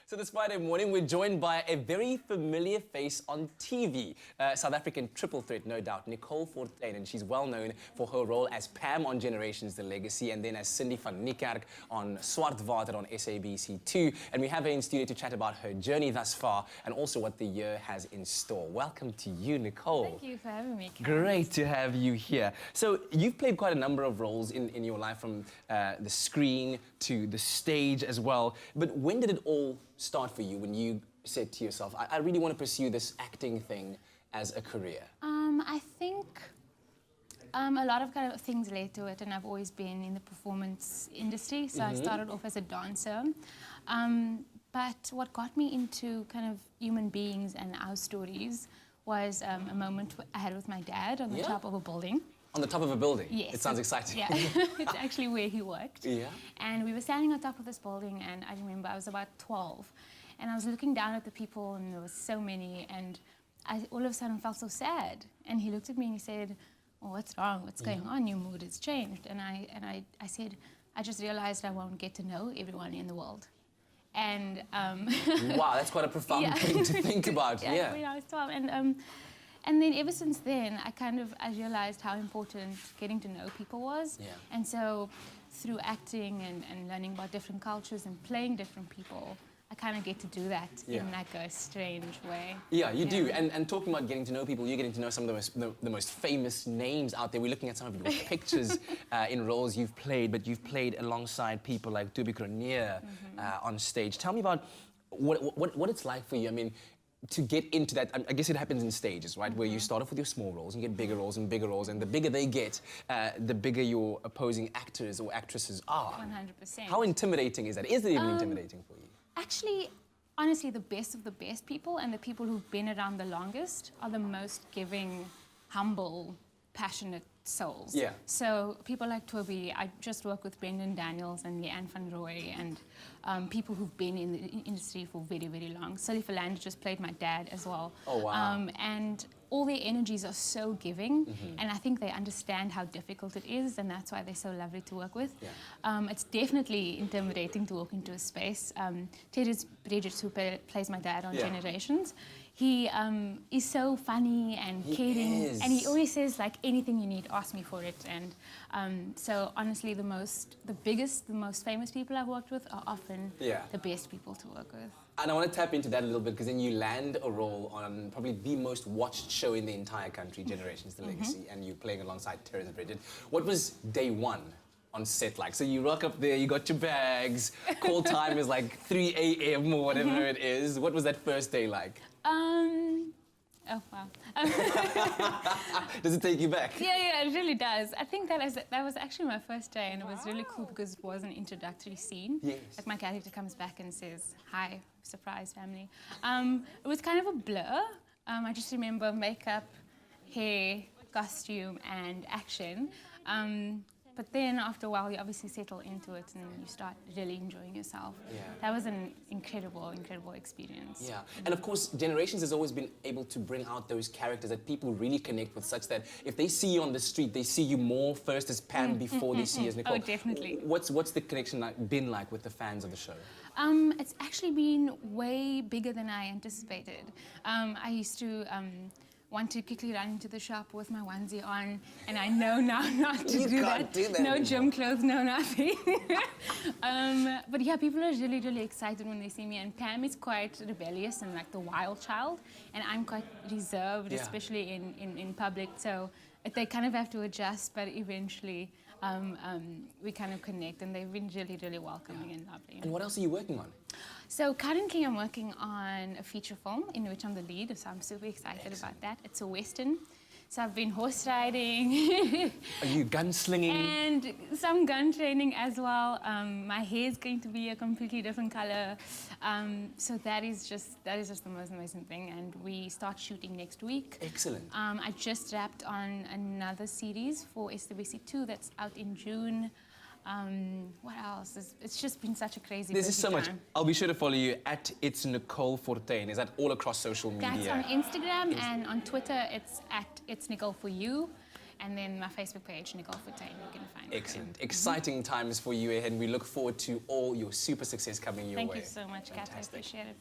So this Friday morning, we're joined by a very familiar face on TV. South African triple threat, no doubt, Nicole Fortuin, and she's well known for her role as Pam on Generations The Legacy, and then as Cindy van Niekerk on Swartwater on SABC2. And we have her in studio to chat about her journey thus far, and also what the year has in store. Welcome to you, Nicole. Thank you for having me, Karen. Great to have you here. So you've played quite a number of roles in your life, from the screen to the stage as well. But when did it all start for you, when you said to yourself, I really want to pursue this acting thing as a career? I think a lot of kind of things led to it, and I've always been in the performance industry, so I started off as a dancer. But what got me into kind of human beings and our stories was a moment I had with my dad on the top of a building. On the top of a building? Yes. It sounds exciting. Yeah, it's actually where he worked. Yeah. And we were standing on top of this building, and I remember I was about 12, and I was looking down at the people, and there was so many, and I all of a sudden felt so sad. And he looked at me and he said, "Oh, what's wrong? What's going on? Your mood has changed." And I said, "I just realized I won't get to know everyone in the world." And wow, that's quite a profound thing to think about. Yeah, when I was 12, and then ever since then, I realized how important getting to know people was. Yeah. And so through acting and learning about different cultures and playing different people, I kind of get to do that in like a strange way. Yeah, you do. And talking about getting to know people, you're getting to know some of the most famous names out there. We're looking at some of your pictures in roles you've played, but you've played alongside people like Dubi Cronje on stage. Tell me about what it's like for you. I mean, to get into that, I guess it happens in stages, right? Where you start off with your small roles and get bigger roles and bigger roles, and the bigger they get, the bigger your opposing actors or actresses are. 100%. How intimidating is that? Is it even intimidating for you? Actually, honestly, the best of the best people and the people who've been around the longest are the most giving, humble, passionate souls. Yeah. So people like Toby, I just work with Brendan Daniels and Leanne van Rooy, and people who've been in the industry for very, very long. Sully Philander just played my dad as well. Oh, wow. And all their energies are so giving, and I think they understand how difficult it is, and that's why they're so lovely to work with. Yeah. It's definitely intimidating to walk into a space. Terrence Bridges, who plays my dad on Generations, he is so funny and caring, and he always says, like, anything you need, ask me for it. And so honestly, the most famous people I've worked with are often the best people to work with. And I want to tap into that a little bit, because then you land a role on probably the most watched show in the entire country, Generations The Legacy, and you're playing alongside Terrence Bridget. What was day one on set like? So you rock up there, you got your bags, call time is like 3 a.m. or whatever it is. What was that first day like? Oh, wow. Does it take you back? Yeah, it really does. I think that was actually my first day, and it was really cool because it was an introductory scene. Yes. Like, my character comes back and says, "Hi, surprise family." It was kind of a blur. I just remember makeup, hair, costume, and action. But then after a while, you obviously settle into it, and then you start really enjoying yourself. Yeah. That was an incredible, incredible experience. Yeah, and of course, Generations has always been able to bring out those characters that people really connect with, such that if they see you on the street, they see you more first as Pam before they see you as Nicole. Oh, definitely. What's the connection been like with the fans of the show? It's actually been way bigger than I anticipated. I used to want to quickly run into the shop with my onesie on, and I know now not to do that. No anymore. Gym clothes, no nothing. But yeah, people are really, really excited when they see me, and Pam is quite rebellious and like the wild child, and I'm quite reserved, especially in public, so they kind of have to adjust, but eventually we kind of connect, and they've been really, really welcoming and lovely. And what else are you working on? So currently I'm working on a feature film in which I'm the lead, so I'm super excited about that. It's a Western. So I've been horse riding. Are you gunslinging? And some gun training as well. My hair is going to be a completely different color. So that is just the most amazing thing. And we start shooting next week. Excellent. I just wrapped on another series for SABC2 that's out in June. What else? It's just been such a crazy There's just so much. time. I'll be sure to follow you at It's Nicole Fortuin. Is that all across social media? That's on Instagram, and on Twitter it's at It's Nicole For You. And then my Facebook page, Nicole Fortuin, you can find me. Excellent. Exciting times for you ahead, and we look forward to all your super success coming your way. Thank you so much, Kat. I Fantastic. appreciate it.